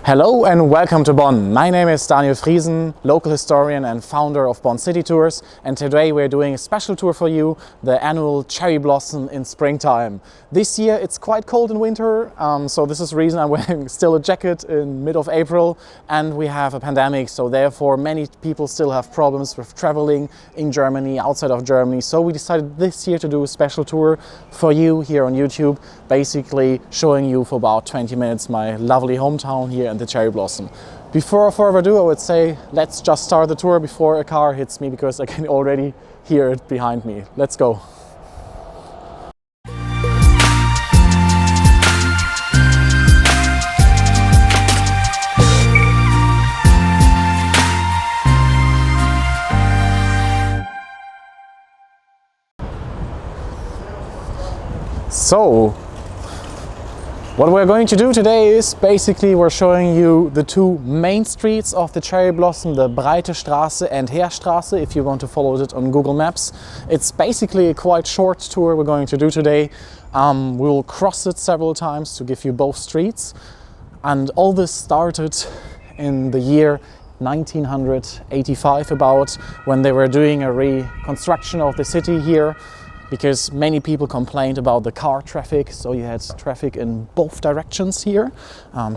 Hello and welcome to Bonn. My name is Daniel Friesen, local historian and founder of Bonn City Tours, and today we're doing a special tour for you, the annual cherry blossom in springtime. This year it's quite cold in winter, so this is the reason I'm wearing still a jacket in mid of April, and we have a pandemic, so therefore many people still have problems with traveling in Germany, outside of Germany, so we decided this year to do a special tour for you here on YouTube, basically showing you for about 20 minutes my lovely hometown here and the cherry blossom. Before further ado, I would say let's just start the tour before a car hits me, because I can already hear it behind me. Let's go. So, what we're going to do today is basically we're showing you the two main streets of the cherry blossom, the Breite Straße and Heerstraße, if you want to follow it on Google Maps. It's basically a quite short tour we're going to do today. We'll cross it several times to give you both streets. And all this started in the year 1985 about, when they were doing a reconstruction of the city here, because many people complained about the car traffic, so you had traffic in both directions here.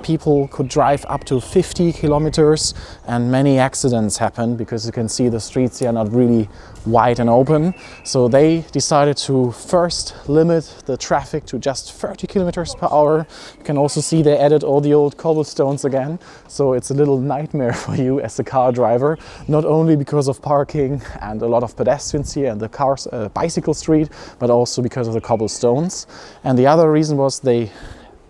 People could drive up to 50 kilometers and many accidents happened because you can see the streets here are not really wide and open. So they decided to first limit the traffic to just 30 kilometers per hour. You can also see they added all the old cobblestones again, so it's a little nightmare for you as a car driver, not only because of parking and a lot of pedestrians here and the cars, bicycle street, but also because of the cobblestones. And the other reason was they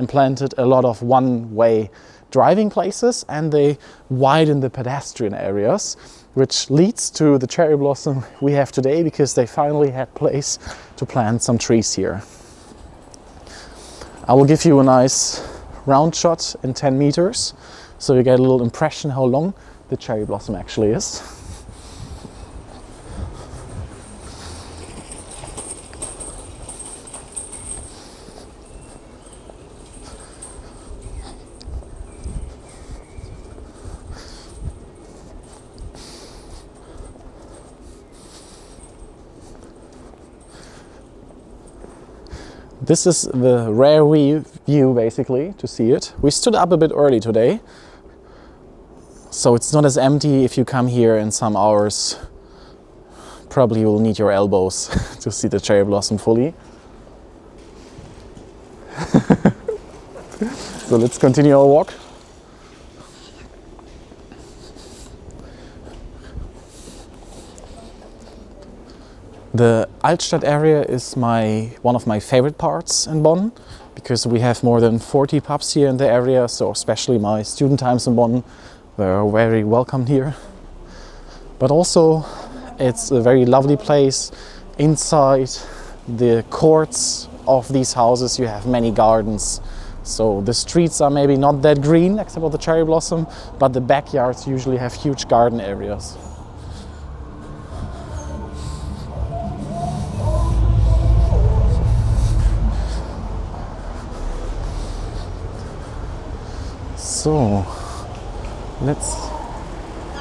implanted a lot of one-way driving places and they widened the pedestrian areas, which leads to the cherry blossom we have today, because they finally had place to plant some trees here. I will give you a nice round shot in 10 meters so you get a little impression how long the cherry blossom actually is. This is the rare view basically to see it. We stood up a bit early today, so it's not as empty. If you come here in some hours, probably you'll need your elbows to see the cherry blossom fully. So let's continue our walk. The Altstadt area is one of my favorite parts in Bonn, because we have more than 40 pubs here in the area, so especially my student times in Bonn were very welcome here. But also it's a very lovely place. Inside the courts of these houses you have many gardens, so the streets are maybe not that green except for the cherry blossom, but the backyards usually have huge garden areas. So let's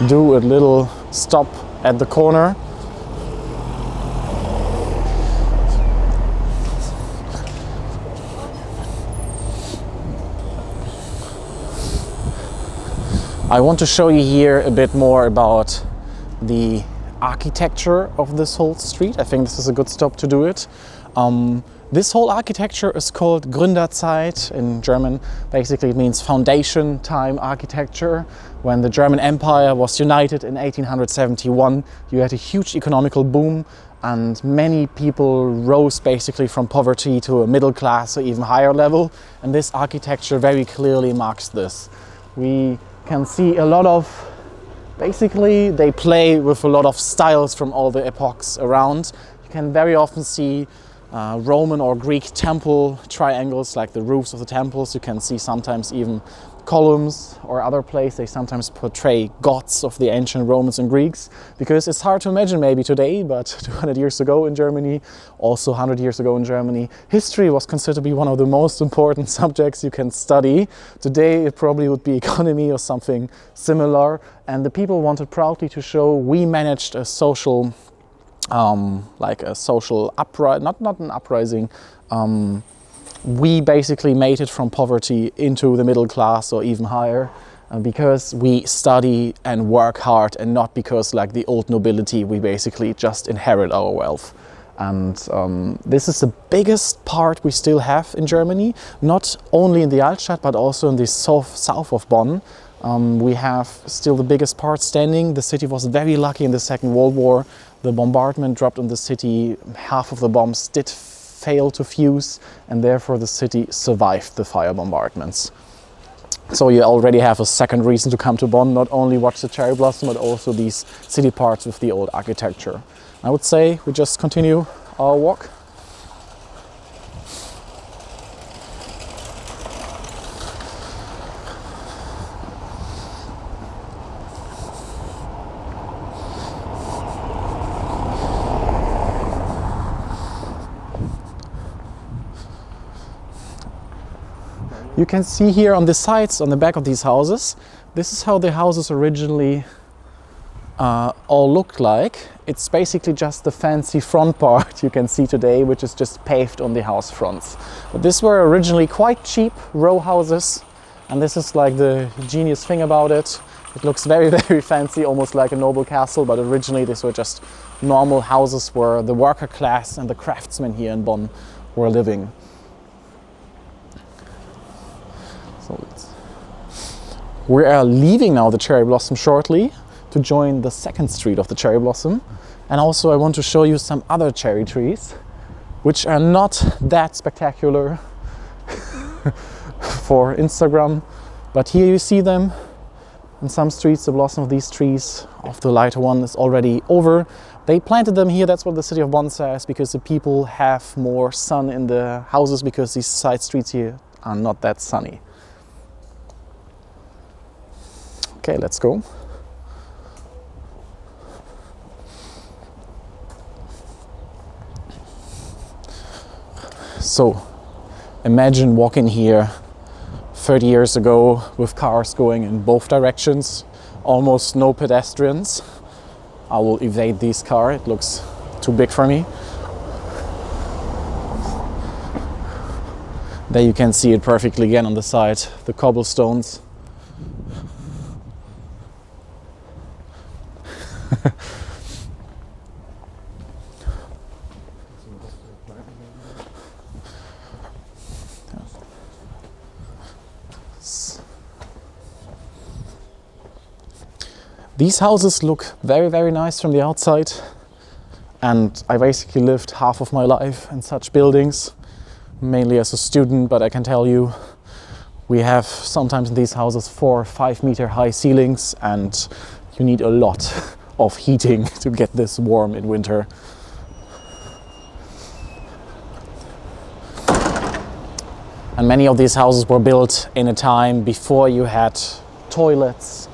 do a little stop at the corner. I want to show you here a bit more about the architecture of this whole street. I think this is a good stop to do it. This whole architecture is called Gründerzeit in German. Basically it means foundation time architecture. When the German Empire was united in 1871, you had a huge economical boom and many people rose basically from poverty to a middle class or even higher level. And this architecture very clearly marks this. We can see a lot of, basically they play with a lot of styles from all the epochs around. You can very often see Roman or Greek temple triangles, like the roofs of the temples. You can see sometimes even columns or other places, they sometimes portray gods of the ancient Romans and Greeks, because it's hard to imagine maybe today, but 200 years ago in Germany, also 100 years ago in Germany, history was considered to be one of the most important subjects you can study. Today it probably would be economy or something similar, and the people wanted proudly to show we managed a social, like a social not an uprising, we basically made it from poverty into the middle class or even higher, because we study and work hard, and not because, like the old nobility, we basically just inherit our wealth. And this is the biggest part we still have in Germany, not only in the Altstadt but also in the south of Bonn. We have still the biggest part standing. The city was very lucky in the Second World War. The bombardment dropped on the city. Half of the bombs did fail to fuse, and therefore the city survived the fire bombardments. So you already have a second reason to come to Bonn, not only watch the cherry blossom, but also these city parts with the old architecture. I would say we just continue our walk. You can see here on the sides, on the back of these houses, this is how the houses originally all looked like. It's basically just the fancy front part you can see today, which is just paved on the house fronts. But these were originally quite cheap row houses, and this is like the genius thing about it. It looks very, very fancy, almost like a noble castle, but originally these were just normal houses where the worker class and the craftsmen here in Bonn were living. We are leaving now the cherry blossom shortly to join the second street of the cherry blossom. And also I want to show you some other cherry trees, which are not that spectacular for Instagram. But here you see them. In some streets, the blossom of these trees, of the lighter one, is already over. They planted them here, that's what the city of Bonn says, because the people have more sun in the houses, because these side streets here are not that sunny. Okay, let's go. So, imagine walking here 30 years ago with cars going in both directions, almost no pedestrians. I will evade this car, it looks too big for me. There you can see it perfectly again on the side, the cobblestones. These houses look very, very nice from the outside, and I basically lived half of my life in such buildings, mainly as a student, but I can tell you we have sometimes in these houses 4 or 5 meter high ceilings, and you need a lot of heating to get this warm in winter. And many of these houses were built in a time before you had toilets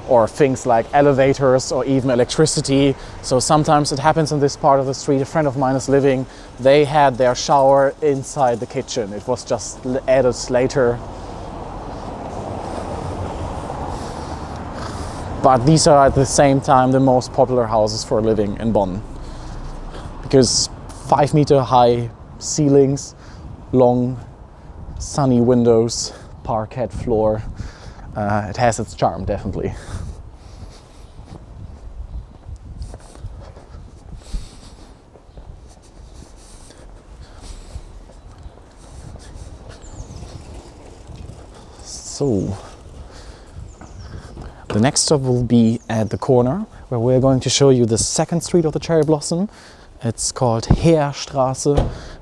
or things like elevators or even electricity. So sometimes it happens in this part of the street. A friend of mine is living, they had their shower inside the kitchen. It was just added later. But these are at the same time the most popular houses for living in Bonn, because 5 meter high ceilings, long sunny windows, parquet floor. It has its charm, definitely. So, the next stop will be at the corner, where we're going to show you the second street of the cherry blossom. It's called Heerstraße,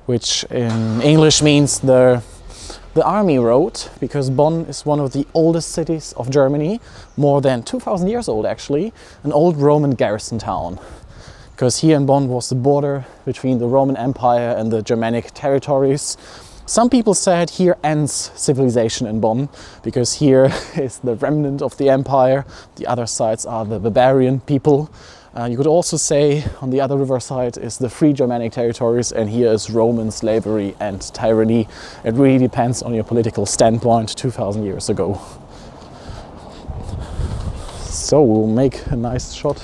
which in English means the army road, because Bonn is one of the oldest cities of Germany, more than 2,000 years old actually, an old Roman garrison town. Because here in Bonn was the border between the Roman Empire and the Germanic territories. Some people said here ends civilization in Bonn, because here is the remnant of the empire. The other sides are the barbarian people. You could also say on the other riverside is the free Germanic territories, and here is Roman slavery and tyranny. It really depends on your political standpoint 2000 years ago. So we'll make a nice shot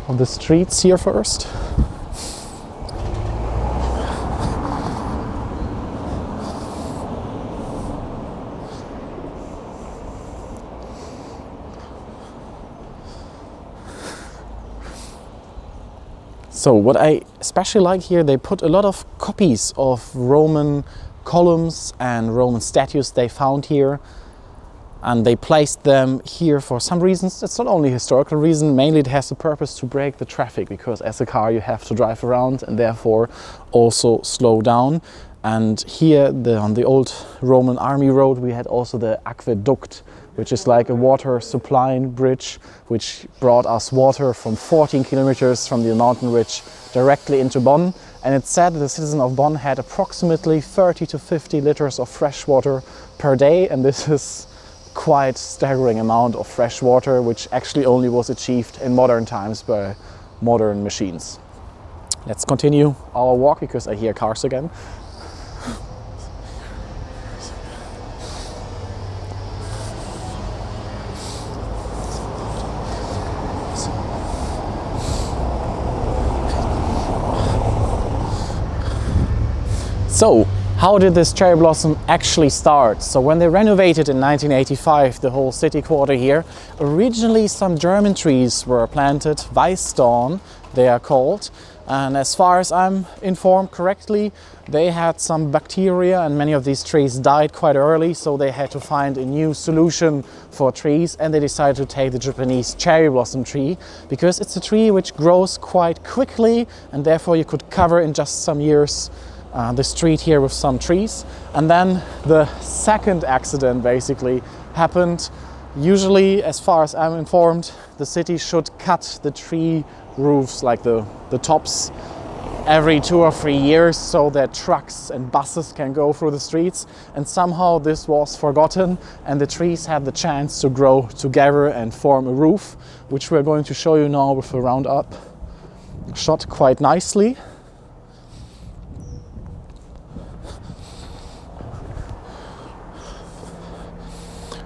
of the streets here first. So what I especially like here, they put a lot of copies of Roman columns and Roman statues they found here, and they placed them here for some reasons. It's not only a historical reason, mainly it has the purpose to break the traffic, because as a car you have to drive around and therefore also slow down. And here on the old Roman army road we had also the aqueduct, which is like a water supplying bridge which brought us water from 14 kilometers from the mountain ridge directly into Bonn. And it's said that the citizen of Bonn had approximately 30 to 50 liters of fresh water per day, and this is quite staggering amount of fresh water, which actually only was achieved in modern times by modern machines. Let's continue our walk because I hear cars again. So, how did this cherry blossom actually start? So when they renovated in 1985 the whole city quarter here, originally some German trees were planted, Weißdorn they are called, and as far as I'm informed correctly, they had some bacteria and many of these trees died quite early, so they had to find a new solution for trees, and they decided to take the Japanese cherry blossom tree because it's a tree which grows quite quickly and therefore you could cover in just some years the street here with some trees. And then the second accident basically happened. Usually, as far as I'm informed, the city should cut the tree roofs, like the tops, every 2 or 3 years so that trucks and buses can go through the streets. And somehow this was forgotten and the trees had the chance to grow together and form a roof, which we're going to show you now with a roundup shot quite nicely.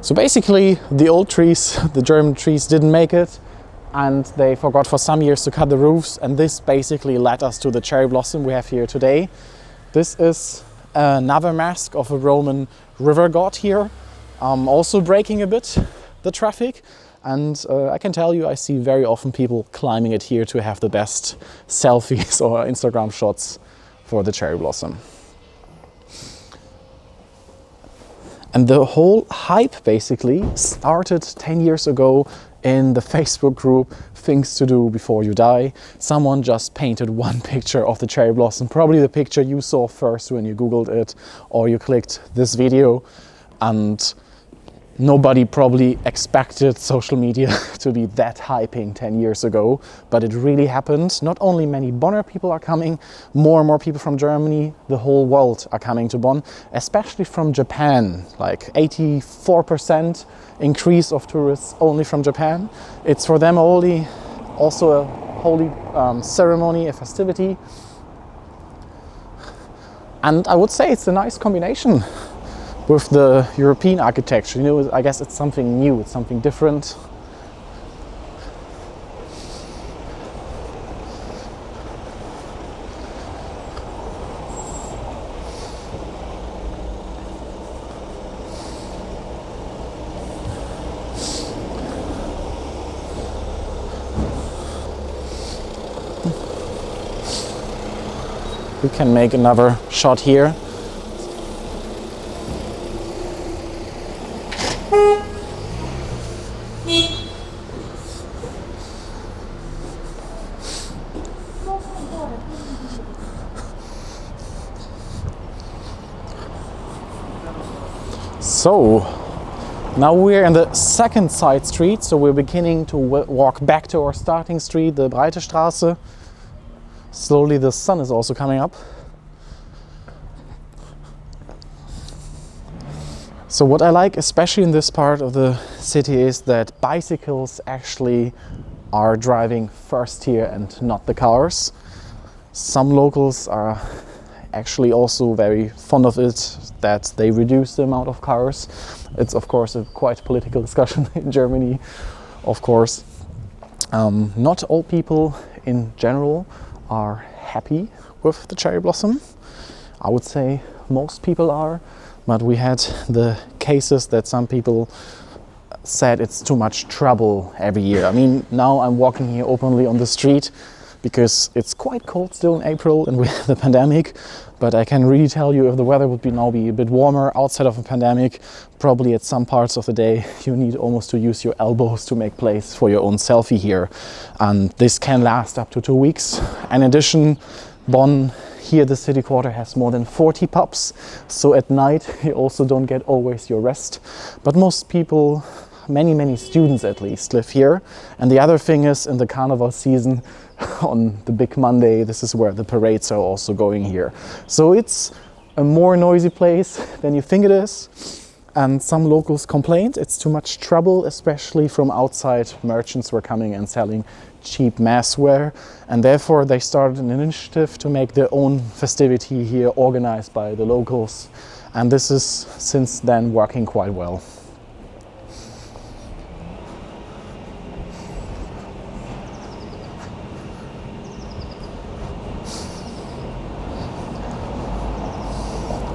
So basically the old trees, the German trees, didn't make it and they forgot for some years to cut the roofs, and this basically led us to the cherry blossom we have here today. This is another mask of a Roman river god here, also breaking a bit the traffic, and I can tell you I see very often people climbing it here to have the best selfies or Instagram shots for the cherry blossom. And the whole hype basically started 10 years ago in the Facebook group Things to Do Before You Die. Someone just painted one picture of the cherry blossom, probably the picture you saw first when you Googled it or you clicked this video, and nobody probably expected social media to be that hyping 10 years ago, but it really happened. Not only many Bonner people are coming, more and more people from Germany, the whole world are coming to Bonn, especially from Japan, like 84% increase of tourists only from Japan. It's for them only also a holy ceremony, a festivity. And I would say it's a nice combination with the European architecture. You know, I guess it's something new, it's something different. We can make another shot here. So now we're in the second side street, so we're beginning to walk back to our starting street, the Breite Straße. Slowly the sun is also coming up. So what I like especially in this part of the city is that bicycles actually are driving first here and not the cars. Some locals are actually also very fond of it, that they reduce the amount of cars. It's of course a quite political discussion in Germany, of course. Not all people in general are happy with the cherry blossom. I would say most people are, but we had the cases that some people said it's too much trouble every year. I mean, now I'm walking here openly on the street because it's quite cold still in April and we have the pandemic, but I can really tell you, if the weather would now be a bit warmer outside of a pandemic, probably at some parts of the day you need almost to use your elbows to make place for your own selfie here, and this can last up to 2 weeks. In addition, Bonn, here the city quarter, has more than 40 pubs, so at night you also don't get always your rest. But most people, many students at least, live here. And the other thing is, in the carnival season, on the big Monday, this is where the parades are also going here. So it's a more noisy place than you think it is. And some locals complained it's too much trouble, especially from outside. Merchants were coming and selling cheap massware, and therefore they started an initiative to make their own festivity here, organized by the locals. And this is since then working quite well.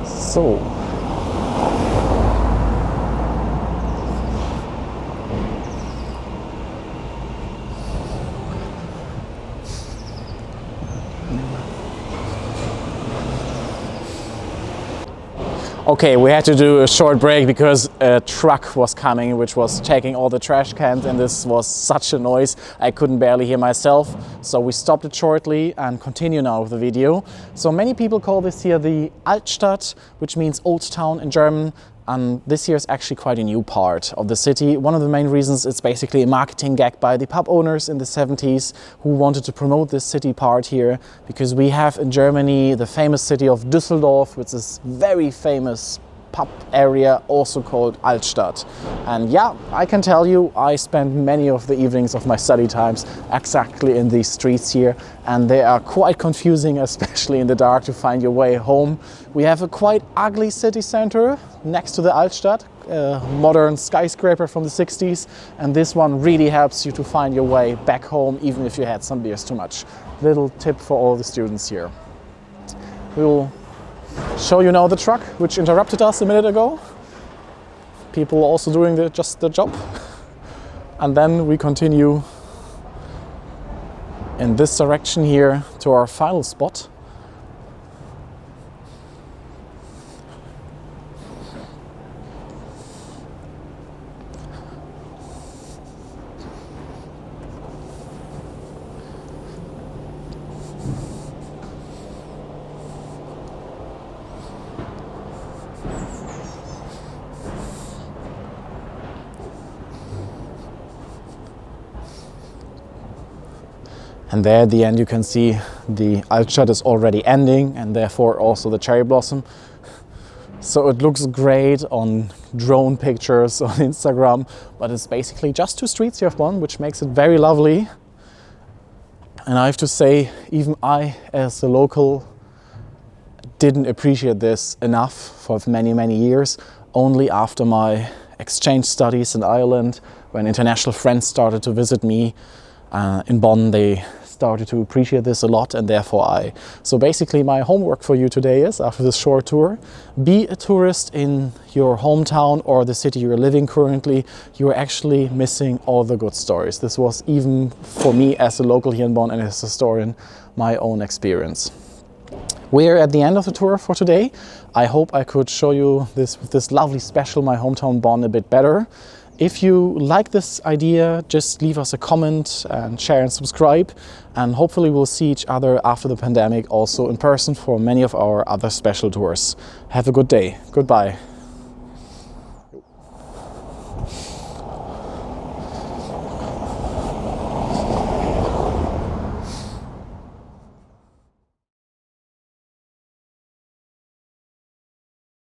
So, okay, we had to do a short break because a truck was coming which was taking all the trash cans, and this was such a noise I couldn't barely hear myself. So we stopped it shortly and continue now with the video. So many people call this here the Altstadt, which means old town in German. And this here is actually quite a new part of the city. One of the main reasons, it's basically a marketing gag by the pub owners in the 70s who wanted to promote this city part here, because we have in Germany the famous city of Düsseldorf, which is very famous pub area, also called Altstadt. And yeah, I can tell you, I spent many of the evenings of my study times exactly in these streets here, and they are quite confusing, especially in the dark, to find your way home. We have a quite ugly city center next to the Altstadt, a modern skyscraper from the 60s, and this one really helps you to find your way back home, even if you had some beers too much. Little tip for all the students here. We will show you now the truck which interrupted us a minute ago. People also doing just the job. And then we continue in this direction here to our final spot. And there at the end you can see the Altstadt is already ending, and therefore also the cherry blossom. So it looks great on drone pictures on Instagram, but it's basically just 2 streets here of Bonn, which makes it very lovely. And I have to say, even I as a local didn't appreciate this enough for many years. Only after my exchange studies in Ireland, when international friends started to visit me in Bonn, they started to appreciate this a lot, and therefore So basically my homework for you today is, after this short tour, be a tourist in your hometown or the city you're living currently. You're actually missing all the good stories. This was, even for me as a local here in Bonn and as a historian, my own experience. We're at the end of the tour for today. I hope I could show you this lovely special, my hometown Bonn, a bit better. If you like this idea, just leave us a comment and share and subscribe, and hopefully we'll see each other after the pandemic also in person for many of our other special tours. Have a good day. Goodbye.